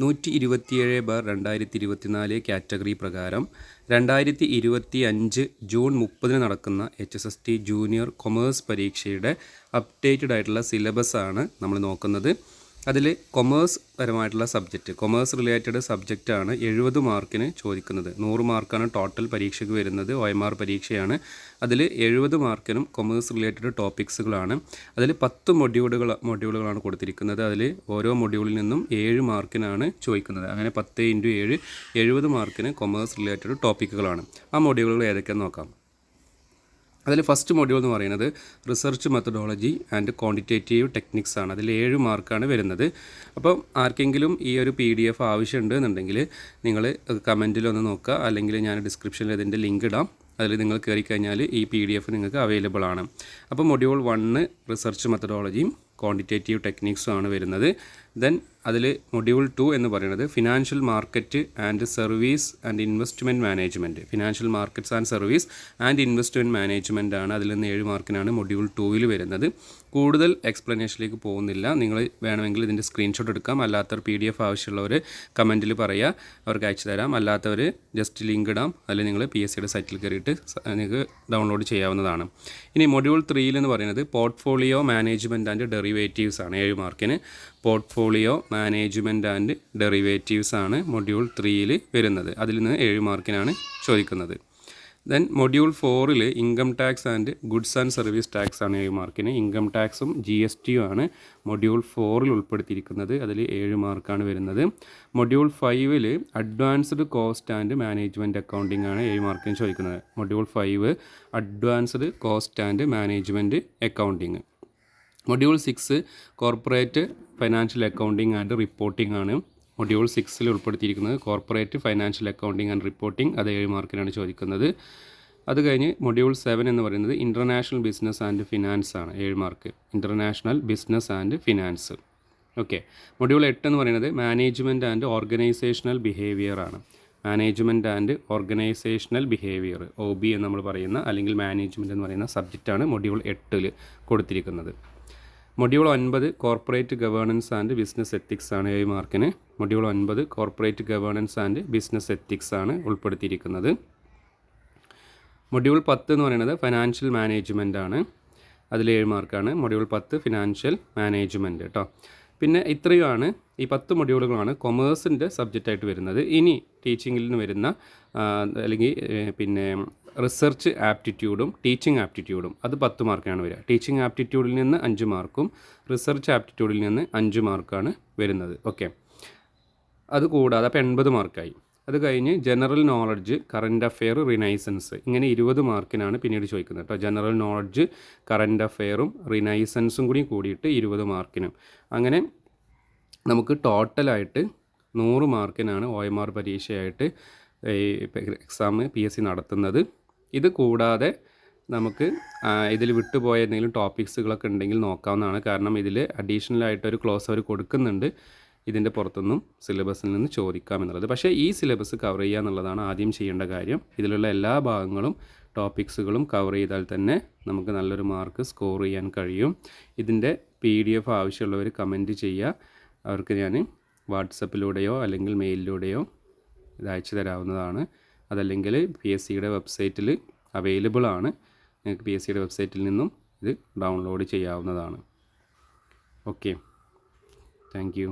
127/2024 category പ്രകാരം 2025 June 30 നടക്കുന്ന HSST junior commerce പരീക്ഷയുടെ അപ്ഡേറ്റഡ് ആയിട്ടുള്ള സിലബസാണ് നമ്മൾ നോക്കുന്നത്. അതിൽ കൊമേഴ്സ് പരമായിട്ടുള്ള സബ്ജക്റ്റ്, കൊമേഴ്സ് റിലേറ്റഡ് സബ്ജക്റ്റാണ് 70 മാർക്കിന് ചോദിക്കുന്നത്. 100 മാർക്കാണ് ടോട്ടൽ പരീക്ഷയ്ക്ക് വരുന്നത്. OMR പരീക്ഷയാണ്. അതിൽ 70 മാർക്കിനും കൊമേഴ്സ് റിലേറ്റഡ് ടോപ്പിക്സുകളാണ്. അതിൽ 10 മൊഡ്യൂളുകളാണ് കൊടുത്തിരിക്കുന്നത്. അതിൽ ഓരോ മൊഡ്യൂളിൽ നിന്നും 7 മാർക്കിനാണ് ചോദിക്കുന്നത്. അങ്ങനെ 10 × 7 70 മാർക്കിന് കൊമേഴ്സ് റിലേറ്റഡ് ടോപ്പിക്കുകളാണ്. ആ മൊഡ്യൂളുകൾ ഏതൊക്കെയെന്ന് നോക്കാം. അതിൽ ഫസ്റ്റ് മൊഡ്യൂൾ എന്ന് പറയുന്നത് research methodology and quantitative techniques ആണ്. അതിൽ 7 മാർക്കാണ് വരുന്നത്. അപ്പോൾ ആർക്കെങ്കിലും ഈ ഒരു PDF ആവശ്യമുണ്ട് എന്നുണ്ടെങ്കിൽ നിങ്ങൾ കമൻറ്റിലൊന്ന് നോക്കുക, അല്ലെങ്കിൽ ഞാൻ ഡിസ്ക്രിപ്ഷനിൽ ഇതിൻ്റെ ലിങ്ക് ഇടാം. അതിൽ നിങ്ങൾ കയറി കഴിഞ്ഞാൽ ഈ PDF നിങ്ങൾക്ക് അവൈലബിൾ ആണ്. അപ്പോൾ മൊഡ്യൂൾ 1 റിസർച്ച് മെത്തഡോളജിയും ക്വാണ്ടിറ്റേറ്റീവ് ടെക്നിക്സും ആണ് വരുന്നത്. ദെൻ അതിൽ മൊഡ്യൂൾ 2 എന്ന് പറയുന്നത് financial market and service and investment management, financial markets and service and investment management ആണ്. അതിൽ നിന്ന് 7 മാർക്കിനാണ് മൊഡ്യൂൾ 2 വരുന്നത്. കൂടുതൽ എക്സ്പ്ലനേഷനിലേക്ക് പോകുന്നില്ല. നിങ്ങൾ വേണമെങ്കിൽ ഇതിൻ്റെ സ്ക്രീൻഷോട്ട് എടുക്കാം. അല്ലാത്തവർ PDF ആവശ്യമുള്ളവർ കമൻറ്റിൽ പറയുക, അവർക്ക് അയച്ചു തരാം. അല്ലാത്തവർ ജസ്റ്റ് ലിങ്ക് ഇടാം, അല്ലെങ്കിൽ നിങ്ങൾ PSCയുടെ സൈറ്റിൽ കയറിയിട്ട് നിങ്ങൾക്ക് ഡൗൺലോഡ് ചെയ്യാവുന്നതാണ്. ഇനി മൊഡ്യൂൾ 3 എന്ന് പറയുന്നത് പോർട്ട്ഫോളിയോ മാനേജ്മെൻറ്റ് ആൻഡ് ഡെറിവേറ്റീവ്സ് ആണ്. 7 മാർക്കിന് പോർട്ട്ഫോളിയോ മാനേജ്മെൻറ്റ് ആൻഡ് ഡെറിവേറ്റീവ്സ് ആണ് മൊഡ്യൂൾ 3 വരുന്നത്. അതിൽ നിന്ന് 7 മാർക്കിനാണ് ചോദിക്കുന്നത്. Then module 4 income tax and goods and service tax ആണ് 7 മാർക്കിന്. ഇൻകം ടാക്സും GSTയും ആണ് മൊഡ്യൂൾ 4 ഉൾപ്പെടുത്തിയിരിക്കുന്നത്. അതിൽ 7 മാർക്കാണ് വരുന്നത്. Module 5 advanced cost and management accounting ആണ് 7 മാർക്കിന് ചോദിക്കുന്നത്. Module 5 advanced cost and management accounting. Module 6 corporate financial accounting and reporting ആണ് മൊഡ്യൂൾ 6 ഉൾപ്പെടുത്തിയിരിക്കുന്നത്. Corporate financial accounting and reporting, അത് 7 മാർക്കിനാണ് ചോദിക്കുന്നത്. അത് കഴിഞ്ഞ് മൊഡ്യൂൾ 7 എന്ന് പറയുന്നത് ഇൻ്റർനാഷണൽ ബിസിനസ് ആൻഡ് ഫിനാൻസ് ആണ്. 7 mark international business and finance. Okay. Module 8 എന്ന് പറയുന്നത് മാനേജ്മെൻറ്റ് ആൻഡ് ഓർഗനൈസേഷണൽ ബിഹേവിയർ ആണ്. Management and organisational behaviour, OB എന്ന് നമ്മൾ പറയുന്ന, അല്ലെങ്കിൽ മാനേജ്മെൻറ്റ് എന്ന് പറയുന്ന സബ്ജക്റ്റാണ് മൊഡ്യൂൾ 8 കൊടുത്തിരിക്കുന്നത്. Module 9 corporate governance and business ethics ആണ് 7 മാർക്കിന്. Module 9 corporate governance and business ethics ആണ് ഉൾപ്പെടുത്തിയിരിക്കുന്നത്. മൊഡ്യൂൾ 10 എന്ന് പറയുന്നത് ഫിനാൻഷ്യൽ മാനേജ്മെൻറ്റ് ആണ്. അതിൽ 7 മാർക്കാണ്. മൊഡ്യൂൾ 10 ഫിനാൻഷ്യൽ മാനേജ്മെൻറ്റ് കേട്ടോ. പിന്നെ ഇത്രയുമാണ്, ഈ 10 മൊഡ്യൂളുകളാണ് കൊമേഴ്സിൻ്റെ സബ്ജക്റ്റായിട്ട് വരുന്നത്. ഇനി ടീച്ചിങ്ങിൽ നിന്ന് വരുന്ന അല്ലെങ്കിൽ പിന്നെ റിസർച്ച് ആപ്റ്റിറ്റ്യൂഡും ടീച്ചിങ് ആപ്റ്റിറ്റ്യൂഡും, അത് 10 മാർക്കാണ് വരിക. ടീച്ചിങ് ആപ്റ്റിറ്റ്യൂഡിൽ നിന്ന് 5 മാർക്കും റിസർച്ച് ആപ്റ്റിറ്റ്യൂഡിൽ നിന്ന് 5 മാർക്കാണ് വരുന്നത്. ഓക്കെ. അത് കൂടാതെ അപ്പോൾ 80 മാർക്കായി. അത് കഴിഞ്ഞ് general knowledge, current affair, renaissance, ഇങ്ങനെ 20 മാർക്കിനാണ് പിന്നീട് ചോദിക്കുന്നത് കേട്ടോ. ജനറൽ നോളജ്, കറൻറ്റ് അഫെയറും റിനൈസൻസും കൂടി കൂടിയിട്ട് 20 മാർക്കിനും. അങ്ങനെ നമുക്ക് ടോട്ടലായിട്ട് 100 മാർക്കിനാണ് OMR പരീക്ഷയായിട്ട് എക്സാം PSC നടത്തുന്നത്. ഇത് കൂടാതെ നമുക്ക് ഇതിൽ വിട്ടുപോയ എന്തെങ്കിലും ടോപ്പിക്സുകളൊക്കെ ഉണ്ടെങ്കിൽ നോക്കാവുന്നതാണ്. കാരണം ഇതിൽ അഡീഷണലായിട്ടൊരു ക്ലോസ് അവർ കൊടുക്കുന്നുണ്ട്, ഇതിൻ്റെ പുറത്തൊന്നും സിലബസിൽ നിന്ന് ചോദിക്കാം എന്നുള്ളത്. പക്ഷേ ഈ സിലബസ് കവർ ചെയ്യുക എന്നുള്ളതാണ് ആദ്യം ചെയ്യേണ്ട കാര്യം. ഇതിലുള്ള എല്ലാ ഭാഗങ്ങളും ടോപ്പിക്സുകളും കവർ ചെയ്താൽ തന്നെ നമുക്ക് നല്ലൊരു മാർക്ക് സ്കോർ ചെയ്യാൻ കഴിയും. ഇതിൻ്റെ PDF ആവശ്യമുള്ളവർ കമൻറ്റ് ചെയ്യുക. അവർക്ക് ഞാൻ വാട്സപ്പിലൂടെയോ അല്ലെങ്കിൽ മെയിലിലൂടെയോ ഇത് അയച്ചു തരാവുന്നതാണ്. അതല്ലെങ്കിൽ PSCയുടെ വെബ്സൈറ്റിൽ അവൈലബിൾ ആണ്. നിങ്ങൾക്ക് PSCയുടെ വെബ്സൈറ്റിൽ നിന്നും ഇത് ഡൗൺലോഡ് ചെയ്യാവുന്നതാണ്. Okay, thank you.